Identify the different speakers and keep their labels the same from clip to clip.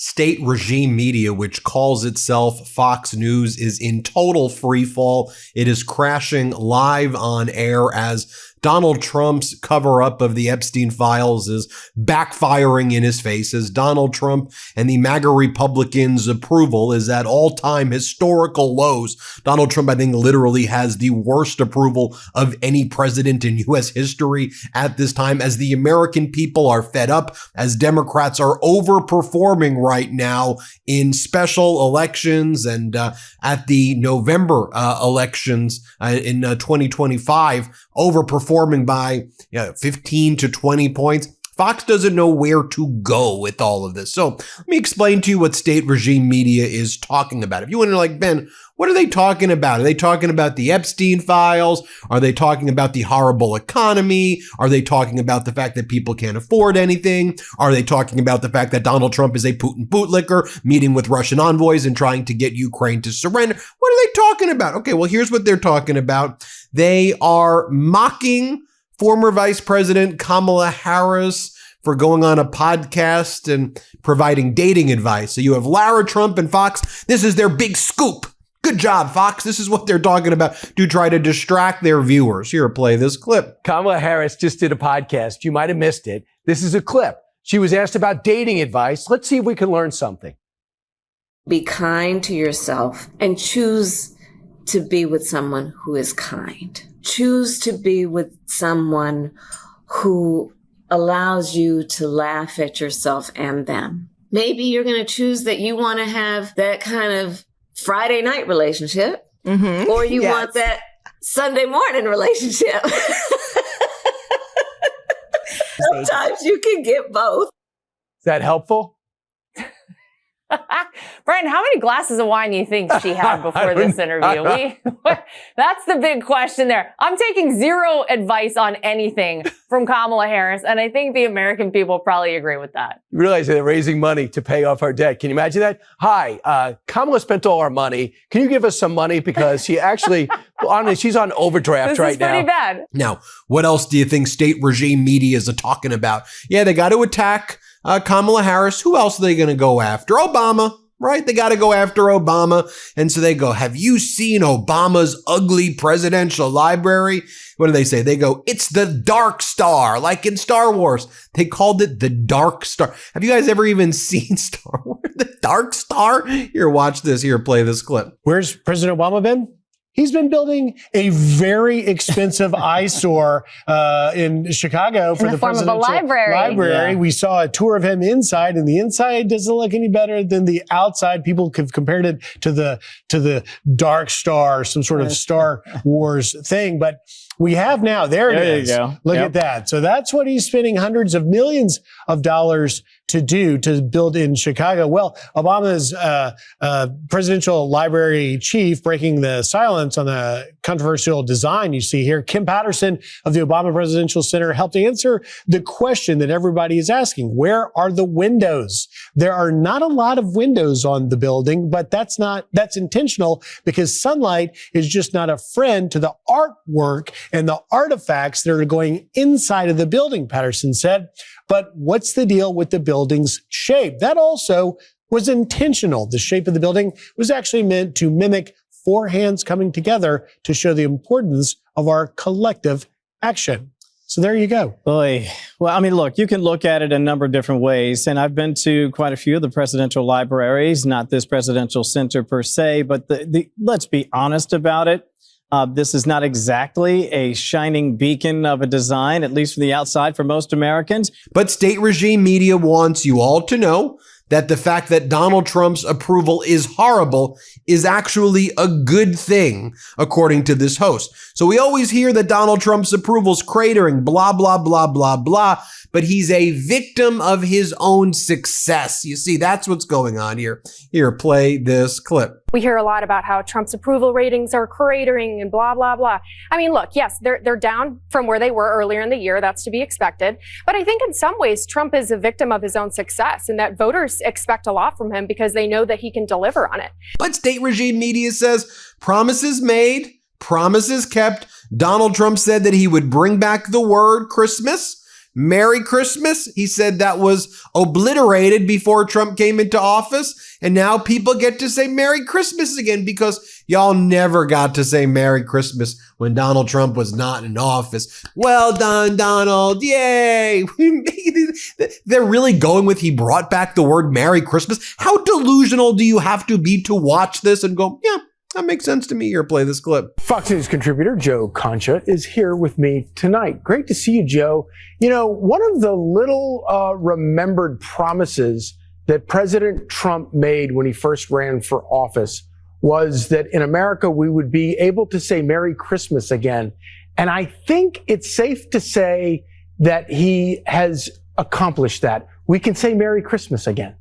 Speaker 1: State regime media, which calls itself Fox News, is in total free fall. It is crashing live on air as Donald Trump's cover-up of the Epstein files is backfiring in his face, as Donald Trump and the MAGA Republicans' approval is at all-time historical lows. Donald Trump, I think, literally has the worst approval of any president in U.S. history at this time, as the American people are fed up, as Democrats are overperforming right now in special elections and at the November elections in 2025, overperforming by 15 to 20 points. Fox doesn't know where to go with all of this. So let me explain to you what state regime media is talking about. If you want to like, Ben, what are they talking about? Are they talking about the Epstein files? Are they talking about the horrible economy? Are they talking about the fact that people can't afford anything? Are they talking about the fact that Donald Trump is a Putin bootlicker, meeting with Russian envoys and trying to get Ukraine to surrender? What are they talking about? Okay, well, here's what they're talking about. They are mocking former Vice President Kamala Harris for going on a podcast and providing dating advice. So you have Lara Trump and Fox. This is their big scoop. Good job, Fox. This is what they're talking about to try to distract their viewers. Here, play this clip.
Speaker 2: Kamala Harris just did a podcast. You might have missed it. This is a clip. She was asked about dating advice. Let's see if we can learn something.
Speaker 3: Be kind to yourself and choose to be with someone who is kind. Choose to be with someone who allows you to laugh at yourself and them. Maybe you're going to choose that you want to have that kind of Friday night relationship, or you want that Sunday morning relationship. Sometimes you can get both.
Speaker 2: Is that helpful?
Speaker 4: Brian, how many glasses of wine do you think she had before this interview? That's the big question there. I'm taking zero advice on anything from Kamala Harris, and I think the American people probably agree with that.
Speaker 2: You realize they're raising money to pay off our debt. Can you imagine that? Hi, Kamala spent all our money. Can you give us some money? Because she actually, honestly, she's on overdraft right now.
Speaker 4: This is pretty bad.
Speaker 1: Now, what else do you think state regime media is talking about? Yeah, they got to attack Kamala Harris. Who else are they going to go after? Obama, right? They got to go after Obama. And so they go, have you seen Obama's ugly presidential library? What do they say? They go, it's the Dark Star, like in Star Wars. They called it the Dark Star. Have you guys ever even seen Star Wars? The Dark Star? Here, watch this. Here, play this clip.
Speaker 5: Where's President Obama been? He's been building a very expensive eyesore in Chicago for
Speaker 4: in the form of a library.
Speaker 5: Yeah. We saw a tour of him inside, and the inside doesn't look any better than the outside. People have compared it to the Dark Star, some sort of Star Wars thing. But we have now. There it is.
Speaker 6: You go.
Speaker 5: Look at that. So that's what he's spending hundreds of millions of dollars to do to build in Chicago. Well, Obama's presidential library chief breaking the silence on the controversial design you see here. Kim Patterson of the Obama Presidential Center helped answer the question that everybody is asking. Where are the windows? There are not a lot of windows on the building, but that's intentional because sunlight is just not a friend to the artwork and the artifacts that are going inside of the building, Patterson said. But what's the deal with the building's shape? That also was intentional. The shape of the building was actually meant to mimic four hands coming together to show the importance of our collective action. So there you go.
Speaker 6: Boy. Well, I mean, look, you can look at it a number of different ways. And I've been to quite a few of the presidential libraries, not this presidential center per se, but let's be honest about it. This is not exactly a shining beacon of a design, at least from the outside for most Americans.
Speaker 1: But state regime media wants you all to know that the fact that Donald Trump's approval is horrible is actually a good thing, according to this host. So we always hear that Donald Trump's approval's cratering, blah, blah, blah, blah, blah, but he's a victim of his own success. You see, that's what's going on here. Here, play this clip.
Speaker 7: We hear a lot about how Trump's approval ratings are cratering and blah, blah, blah. I mean, look, yes, they're down from where they were earlier in the year. That's to be expected. But I think in some ways, Trump is a victim of his own success and that voters expect a lot from him because they know that he can deliver on it.
Speaker 1: But state regime media says promises made, promises kept. Donald Trump said that he would bring back the word Christmas. Merry Christmas. He said that was obliterated before Trump came into office. And now people get to say Merry Christmas again because y'all never got to say Merry Christmas when Donald Trump was not in office. Well done, Donald. Yay. They're really going with he brought back the word Merry Christmas. How delusional do you have to be to watch this and go, yeah, that makes sense to me. Here, play this clip.
Speaker 2: Fox News contributor Joe Concha is here with me tonight. Great to see you, Joe. You know, one of the little remembered promises that President Trump made when he first ran for office was that in America we would be able to say Merry Christmas again. And I think it's safe to say that he has accomplished that. We can say Merry Christmas again.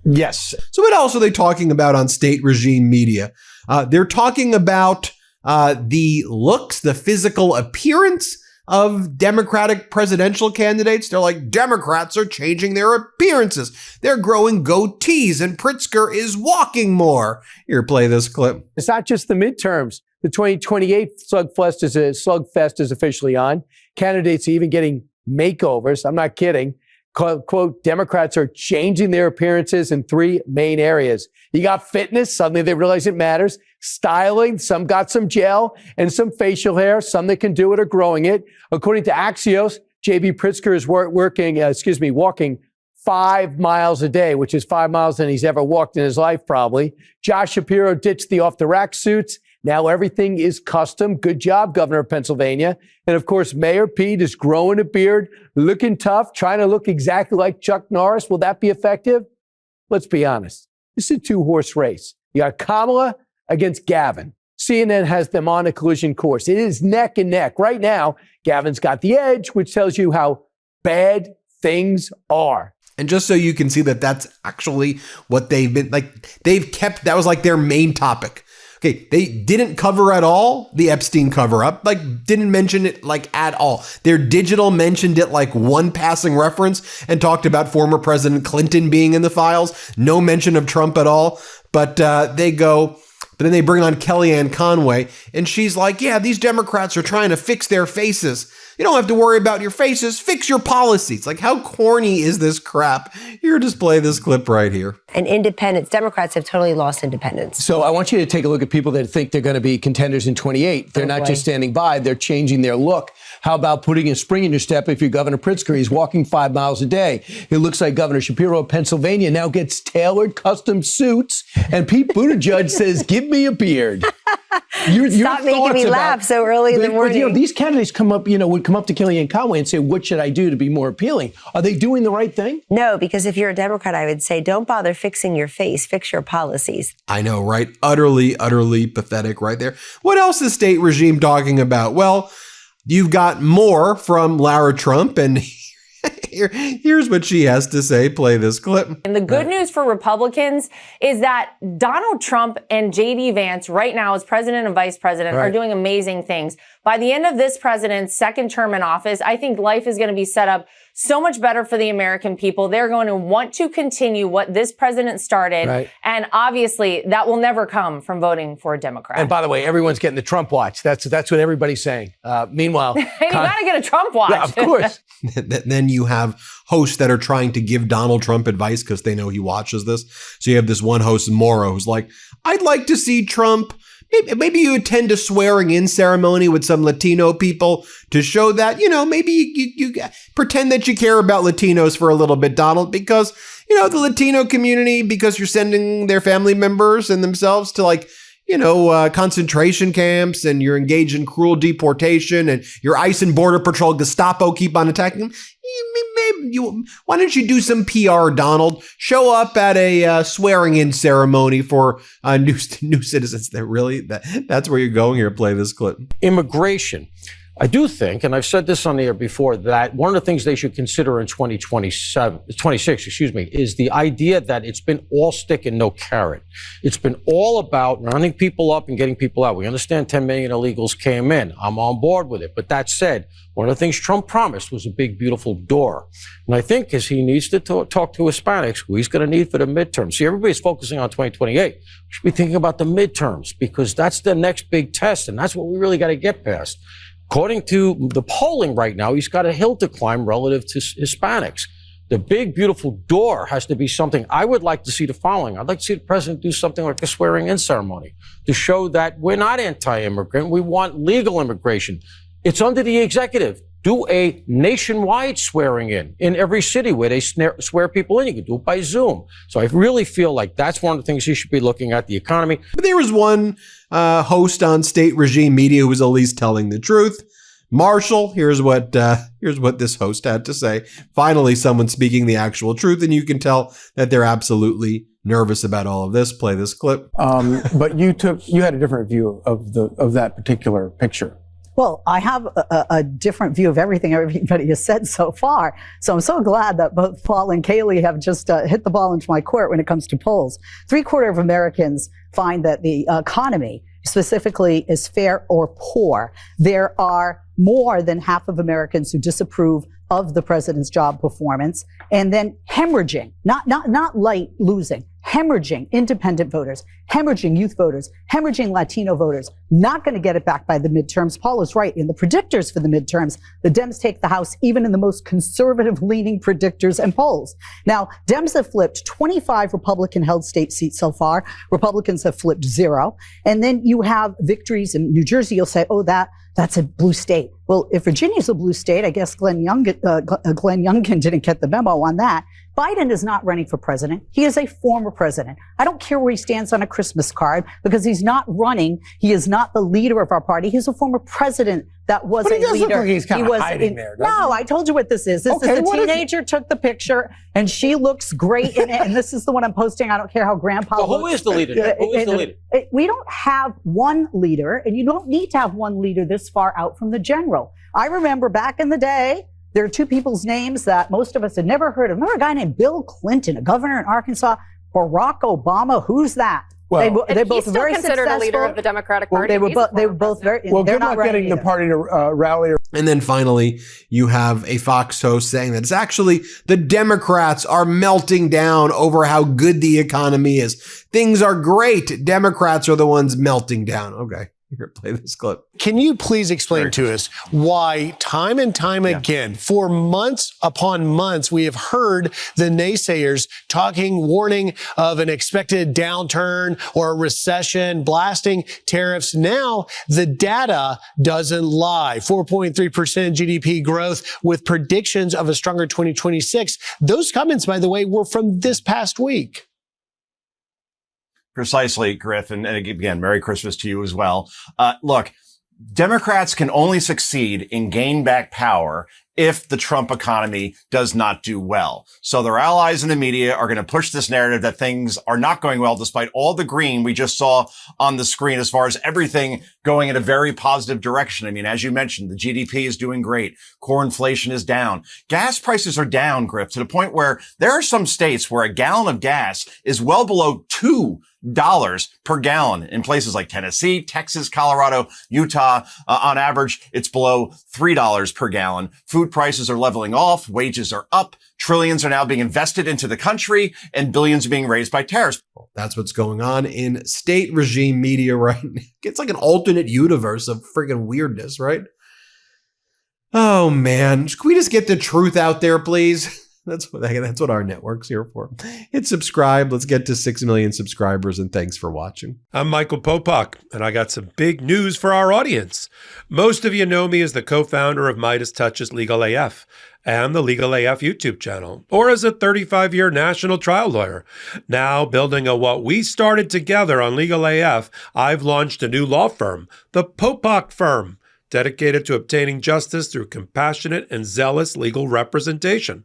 Speaker 1: Yes. So what else are they talking about on state regime media? They're talking about the looks, the physical appearance of Democratic presidential candidates. They're like, Democrats are changing their appearances. They're growing goatees and Pritzker is walking more. Here, play this clip.
Speaker 2: It's not just the midterms. The 2028 slugfest is officially on. Candidates are even getting makeovers. I'm not kidding. Quote, Democrats are changing their appearances in three main areas. You got fitness. Suddenly they realize it matters. Styling. Some got some gel and some facial hair. Some that can do it are growing it. According to Axios, J.B. Pritzker is walking 5 miles a day, which is 5 miles than he's ever walked in his life, probably. Josh Shapiro ditched the off-the-rack suits. Now everything is custom. Good job, Governor of Pennsylvania. And of course, Mayor Pete is growing a beard, looking tough, trying to look exactly like Chuck Norris. Will that be effective? Let's be honest. This is a two-horse race. You got Kamala against Gavin. CNN has them on a collision course. It is neck and neck. Right now, Gavin's got the edge, which tells you how bad things are.
Speaker 1: And just so you can see that that's actually what they've been like, they've kept, that was like their main topic. Okay, they didn't cover at all the Epstein cover up, like didn't mention it like at all. Their digital mentioned it like one passing reference and talked about former President Clinton being in the files. No mention of Trump at all. But but then they bring on Kellyanne Conway and she's like, yeah, these Democrats are trying to fix their faces. You don't have to worry about your faces. Fix your policies. Like, how corny is this crap? Here, just play this clip right here.
Speaker 8: And independence, Democrats have totally lost independence.
Speaker 2: So I want you to take a look at people that think they're going to be contenders in 28. They're not just standing by, they're changing their look. How about putting a spring in your step if you're Governor Pritzker? He's walking 5 miles a day. It looks like Governor Shapiro of Pennsylvania now gets tailored custom suits. And Pete Buttigieg says, give me a beard.
Speaker 8: Stop making me laugh so early in the morning.
Speaker 2: You know, these candidates would come up to Kellyanne Conway and say, what should I do to be more appealing? Are they doing the right thing?
Speaker 8: No, because if you're a Democrat, I would say, don't bother fixing your face, fix your policies.
Speaker 1: I know, right? Utterly, utterly pathetic right there. What else is state regime talking about? Well, you've got more from Lara Trump, and here's what she has to say. Play this clip.
Speaker 4: And the good news for Republicans is that Donald Trump and J.D. Vance right now as president and vice president are doing amazing things. By the end of this president's second term in office, I think life is going to be set up so much better for the American people. They're going to want to continue what this president started. Right. And obviously that will never come from voting for a Democrat.
Speaker 2: And by the way, everyone's getting the Trump watch. That's what everybody's saying. Meanwhile,
Speaker 4: you got to get a Trump watch.
Speaker 2: Yeah, of course.
Speaker 1: Then you have hosts that are trying to give Donald Trump advice because they know he watches this. So you have this one host, Morrow, who's like, I'd like to see Trump. Maybe you attend a swearing in ceremony with some Latino people to show that, you know, maybe you pretend that you care about Latinos for a little bit, Donald, because, you know, the Latino community, because you're sending their family members and themselves to like, you know, concentration camps and you're engaged in cruel deportation and your ICE and Border Patrol Gestapo keep on attacking them. Why don't you do some PR, Donald? Show up at a swearing-in ceremony for new citizens. That's where you're going here. Play this clip.
Speaker 9: Immigration. I do think, and I've said this on the air before, that one of the things they should consider in 26, is the idea that it's been all stick and no carrot. It's been all about rounding people up and getting people out. We understand 10 million illegals came in. I'm on board with it. But that said, one of the things Trump promised was a big, beautiful door. And I think as he needs to talk to Hispanics, who he's going to need for the midterms. See, everybody's focusing on 2028. We should be thinking about the midterms because that's the next big test, and that's what we really got to get past. According to the polling right now, he's got a hill to climb relative to Hispanics. The big, beautiful door has to be something. I would like to see the following. I'd like to see the president do something like a swearing-in ceremony to show that we're not anti-immigrant. We want legal immigration. It's under the executive. Do a nationwide swearing-in every city where they swear people in. You can do it by Zoom. So I really feel like that's one of the things he should be looking at, the economy.
Speaker 1: But there was one host on state regime media who was at least telling the truth. Marshall, here's what this host had to say. Finally, someone speaking the actual truth, and you can tell that they're absolutely nervous about all of this. Play this clip.
Speaker 10: But you had a different view of that particular picture.
Speaker 11: Well, I have a different view of everything everybody has said so far. So I'm so glad that both Paul and Kaylee have just hit the ball into my court when it comes to polls. 3/4 of Americans find that the economy specifically is fair or poor. There are more than half of Americans who disapprove of the president's job performance, and then hemorrhaging, not light losing, hemorrhaging independent voters, hemorrhaging youth voters, hemorrhaging Latino voters, not going to get it back by the midterms. Paul is right. In the predictors for the midterms, the Dems take the House, even in the most conservative leaning predictors and polls. Now, Dems have flipped 25 Republican held state seats so far. Republicans have flipped 0. And then you have victories in New Jersey. You'll say, oh, that's a blue state. Well, if Virginia's a blue state, I guess Glenn Youngkin didn't get the memo on that. Biden is not running for president. He is a former president. I don't care where he stands on a Christmas card because he's not running. He is not the leader of our party. He's a former president that was
Speaker 10: but
Speaker 11: a
Speaker 10: he does
Speaker 11: leader.
Speaker 10: Look like he's kind of hiding there,
Speaker 11: no, I told you what this is. This is the teenager took the picture and she looks great in it. And this is the one I'm posting. I don't care how grandpa looks.
Speaker 9: Who is the leader? Who is the leader?
Speaker 11: We don't have one leader, and you don't need to have one leader this far out from the general. I remember back in the day, there are two people's names that most of us had never heard of. Remember a guy named Bill Clinton, a governor in Arkansas? Barack Obama, who's that?
Speaker 7: Well,
Speaker 11: they're both
Speaker 7: he's still
Speaker 11: very
Speaker 7: considered
Speaker 11: successful.
Speaker 7: a leader of the Democratic Party.
Speaker 11: They were both very.
Speaker 10: Well,
Speaker 11: they're
Speaker 10: good
Speaker 11: not
Speaker 10: luck getting the
Speaker 11: either.
Speaker 10: party to rally.
Speaker 1: And then finally, you have a Fox host saying that it's actually the Democrats are melting down over how good the economy is. Things are great. Democrats are the ones melting down. Okay. Here, play this clip.
Speaker 5: Can you please explain to us why time and time again, for months upon months, we have heard the naysayers warning of an expected downturn or a recession, blasting tariffs. Now the data doesn't lie. 4.3% GDP growth with predictions of a stronger 2026. Those comments, by the way, were from this past week.
Speaker 12: Precisely, Griff. And again, Merry Christmas to you as well. Look, Democrats can only succeed in gaining back power if the Trump economy does not do well. So their allies in the media are going to push this narrative that things are not going well, despite all the green we just saw on the screen as far as everything going in a very positive direction. I mean, as you mentioned, the GDP is doing great. Core inflation is down. Gas prices are down, Griff, to the point where there are some states where a gallon of gas is well below $2 per gallon in places like Tennessee, Texas, Colorado, Utah. On average, it's below $3 per gallon. Food prices are leveling off. Wages are up. Trillions are now being invested into the country and billions are being raised by tariffs.
Speaker 1: That's what's going on in state regime media right now. It's like an alternate universe of friggin' weirdness, right? Oh man, can we just get the truth out there, please? That's what our network's here for. Hit subscribe. Let's get to 6 million subscribers, and thanks for watching.
Speaker 13: I'm Michael Popok, and I got some big news for our audience. Most of you know me as the co-founder of MeidasTouch's Legal AF and the Legal AF YouTube channel, or as a 35-year national trial lawyer. Now, building on what we started together on Legal AF, I've launched a new law firm, the Popok Firm, dedicated to obtaining justice through compassionate and zealous legal representation.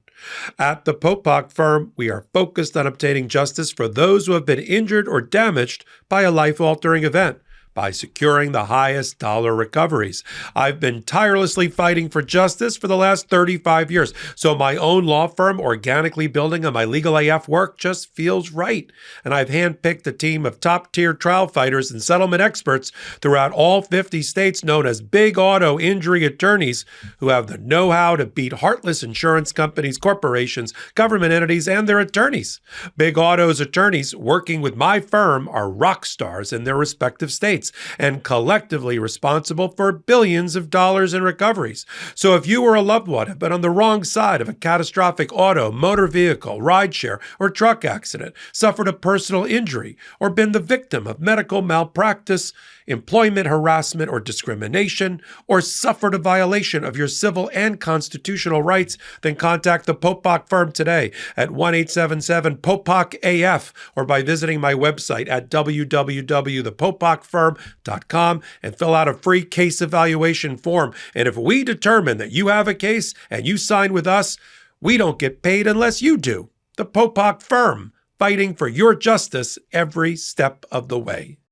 Speaker 13: At the Popok Firm, we are focused on obtaining justice for those who have been injured or damaged by a life-altering event by securing the highest dollar recoveries. I've been tirelessly fighting for justice for the last 35 years, so my own law firm organically building on my Legal AF work just feels right. And I've handpicked a team of top-tier trial fighters and settlement experts throughout all 50 states known as big auto injury attorneys who have the know-how to beat heartless insurance companies, corporations, government entities, and their attorneys. Big Auto's attorneys working with my firm are rock stars in their respective states. complaints and collectively responsible for billions of dollars in recoveries. So if you or a loved one have been on the wrong side of a catastrophic auto, motor vehicle, rideshare, or truck accident, suffered a personal injury, or been the victim of medical malpractice, employment harassment or discrimination, or suffered a violation of your civil and constitutional rights, then contact the Popok firm today at 1-877-POPOK-AF or by visiting my website at www.thepopokfirm.com and fill out a free case evaluation form. And if we determine that you have a case and you sign with us, we don't get paid unless you do. The Popok firm, fighting for your justice every step of the way.